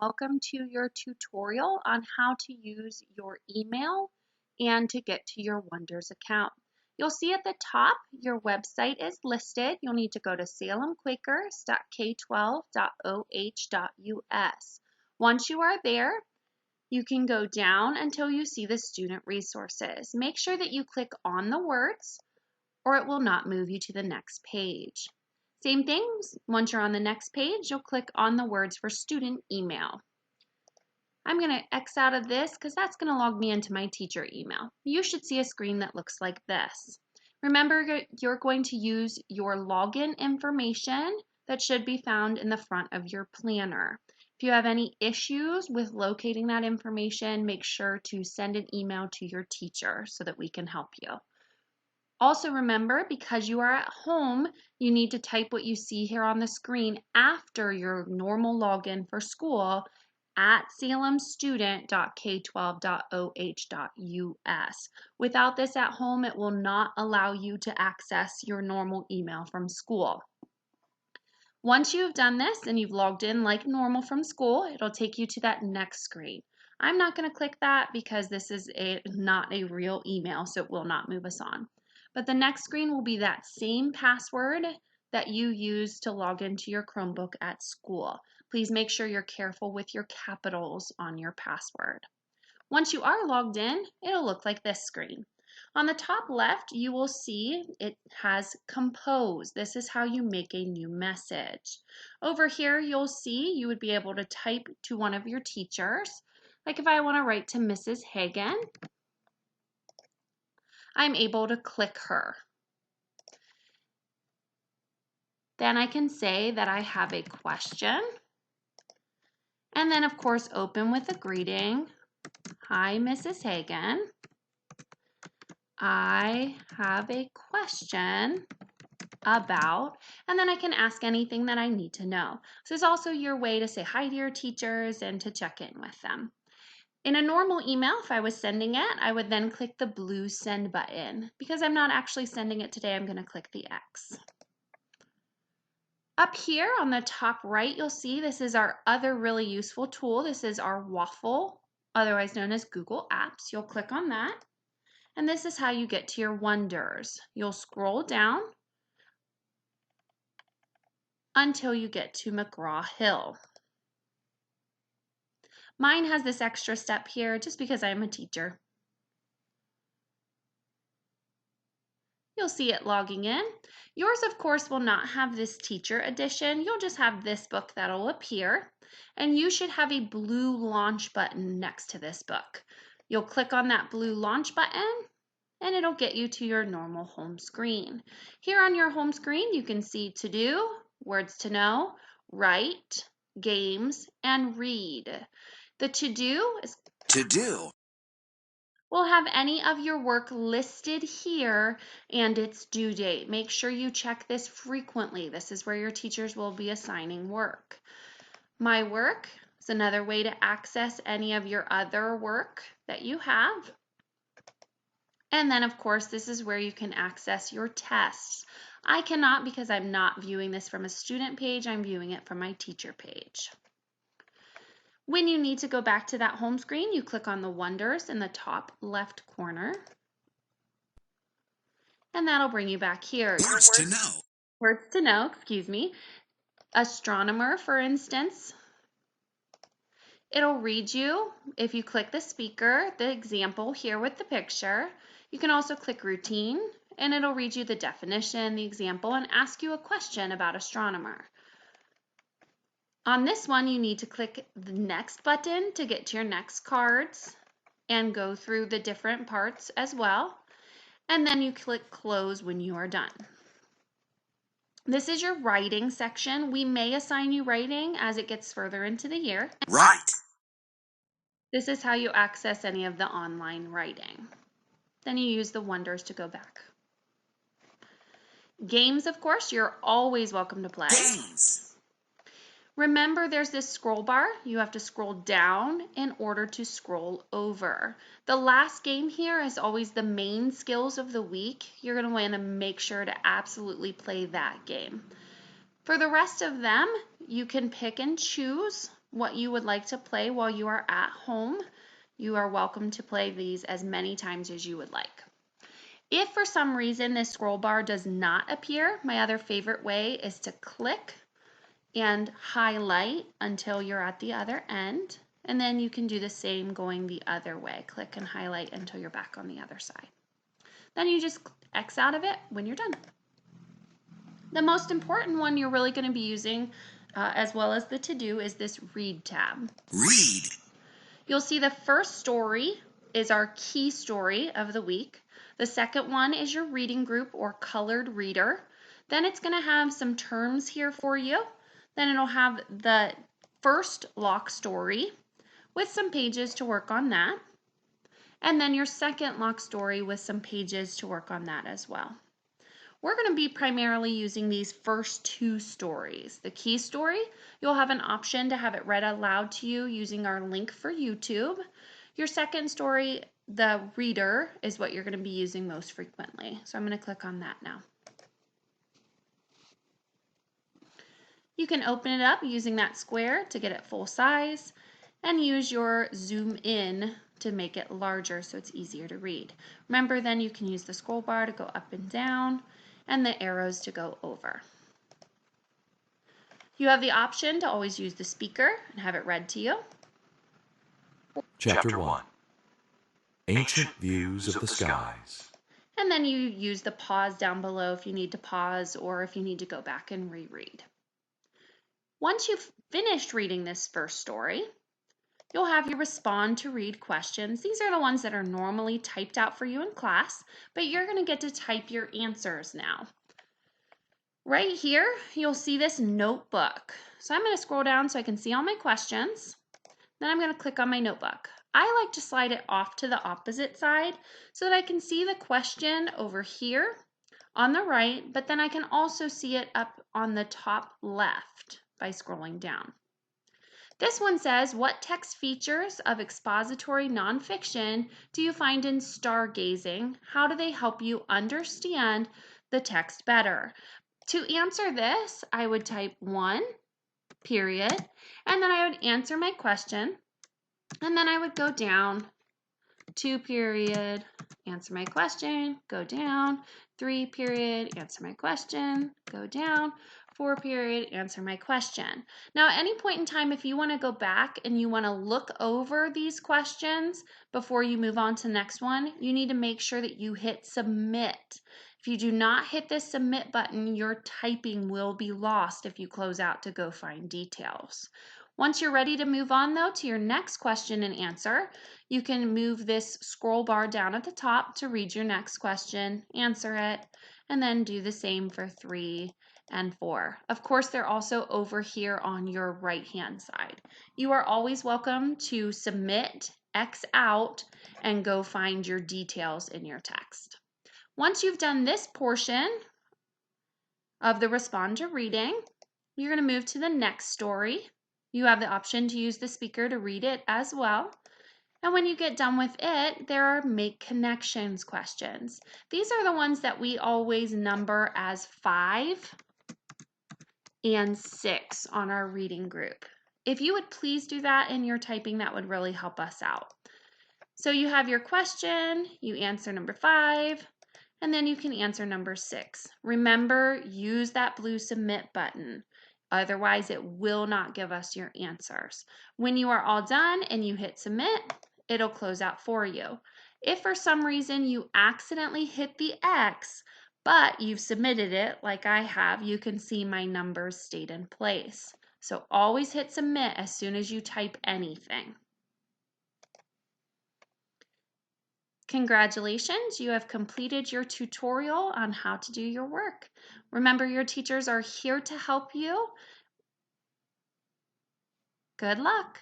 welcome to your tutorial on how to use your email and to get to your Wonders account. You'll see at the top your website is listed. You'll need to go to salemquakers.k12.oh.us. Once you are there, you can go down until you see the student resources. Make sure that you click on the words or it will not move you to the next page. Same thing, once you're on the next page, you'll click on the words for student email. I'm going to X out of this because that's going to log me into my teacher email. You should see a screen that looks like this. Remember, you're going to use your login information that should be found in the front of your planner. If you have any issues with locating that information, make sure to send an email to your teacher so that we can help you. Also remember, because you are at home, you need to type what you see here on the screen after your normal login for school at salemstudent.k12.oh.us. Without this at home, it will not allow you to access your normal email from school. Once you've done this and you've logged in like normal from school, it'll take you to that next screen. I'm not going to click that because this is not a real email, so it will not move us on. But the next screen will be that same password that you use to log into your Chromebook at school. Please make sure you're careful with your capitals on your password. Once you are logged in, it'll look like this screen. On the top left, you will see it has compose. This is how you make a new message. Over here, you'll see you would be able to type to one of your teachers. Like if I want to write to Mrs. Hagen, I'm able to click her. Then I can say that I have a question. And then, of course, open with a greeting. Hi, Mrs. Hagen. I have a question about, and then I can ask anything that I need to know. This is also your way to say hi to your teachers and to check in with them. In a normal email, if I was sending it, I would then click the blue send button. Because I'm not actually sending it today, I'm going to click the X. Up here on the top right, you'll see this is our other really useful tool. This is our Waffle, otherwise known as Google Apps. You'll click on that, and this is how you get to your Wonders. You'll scroll down until you get to McGraw-Hill. Mine has this extra step here just because I'm a teacher. You'll see it logging in. Yours, of course, will not have this teacher edition. You'll just have this book that'll appear, and you should have a blue launch button next to this book. You'll click on that blue launch button, and it'll get you to your normal home screen. Here on your home screen, you can see to do, words to know, write, games, and read. The to do is we'll have any of your work listed here and its due date. Make sure you check this frequently. This is where your teachers will be assigning work. My work is another way to access any of your other work that you have. And then, of course, this is where you can access your tests. I cannot because I'm not viewing this from a student page. I'm viewing it from my teacher page. When you need to go back to that home screen, you click on the Wonders in the top left corner. And that'll bring you back here. Words to know. Words to know, excuse me. Astronomer, for instance. It'll read you, if you click the speaker, the example here with the picture. You can also click routine, and it'll read you the definition, the example, and ask you a question about astronomer. On this one, you need to click the next button to get to your next cards and go through the different parts as well. And then you click close when you are done. This is your writing section. We may assign you writing as it gets further into the year. Right. This is how you access any of the online writing. Then you use the Wonders to go back. Games, of course, you're always welcome to play. Games. Remember, there's this scroll bar. You have to scroll down in order to scroll over. The last game here is always the main skills of the week. You're going to want to make sure to absolutely play that game. For the rest of them, you can pick and choose what you would like to play while you are at home. You are welcome to play these as many times as you would like. If for some reason this scroll bar does not appear, my other favorite way is to click and highlight until you're at the other end. And then you can do the same going the other way. Click and highlight until you're back on the other side. Then you just X out of it when you're done. The most important one you're really going to be using, as well as the to-do, is this Read tab. Read. You'll see the first story is our key story of the week. The second one is your reading group or colored reader. Then it's going to have some terms here for you. Then it'll have the first lock story with some pages to work on that. And then your second lock story with some pages to work on that as well. We're going to be primarily using these first two stories. The key story, you'll have an option to have it read aloud to you using our link for YouTube. Your second story, the reader, is what you're going to be using most frequently. So I'm going to click on that now. You can open it up using that square to get it full size and use your zoom in to make it larger so it's easier to read. Remember, then you can use the scroll bar to go up and down and the arrows to go over. You have the option to always use the speaker and have it read to you. Chapter 1. Ancient Views of the Skies. And then you use the pause down below if you need to pause or if you need to go back and reread. Once you've finished reading this first story, you'll have your respond to read questions. These are the ones that are normally typed out for you in class, but you're going to get to type your answers now. Right here, you'll see this notebook. So I'm going to scroll down so I can see all my questions. Then I'm going to click on my notebook. I like to slide it off to the opposite side so that I can see the question over here on the right, but then I can also see it up on the top left by scrolling down. This one says, what text features of expository nonfiction do you find in stargazing? How do they help you understand the text better? To answer this, I would type 1, period, and then I would answer my question, and then I would go down, 2, period, answer my question, go down, 3, period, answer my question, go down, 4, period, answer my question. Now, at any point in time, if you want to go back and you want to look over these questions before you move on to the next one, you need to make sure that you hit submit. If you do not hit this submit button, your typing will be lost if you close out to go find details. Once you're ready to move on, though, to your next question and answer, you can move this scroll bar down at the top to read your next question, answer it, and then do the same for 3 and 4. Of course, they're also over here on your right-hand side. You are always welcome to submit, X out, and go find your details in your text. Once you've done this portion of the respond to reading, you're going to move to the next story. You have the option to use the speaker to read it as well. And when you get done with it, there are make connections questions. These are the ones that we always number as 5 and 6 on our reading group. If you would please do that in your typing, that would really help us out. So you have your question, you answer number 5, and then you can answer number 6. Remember, use that blue submit button. Otherwise, it will not give us your answers. When you are all done and you hit submit, it'll close out for you. If for some reason you accidentally hit the X, but you've submitted it like I have, you can see my numbers stayed in place. So always hit submit as soon as you type anything. Congratulations, you have completed your tutorial on how to do your work. Remember, your teachers are here to help you. Good luck.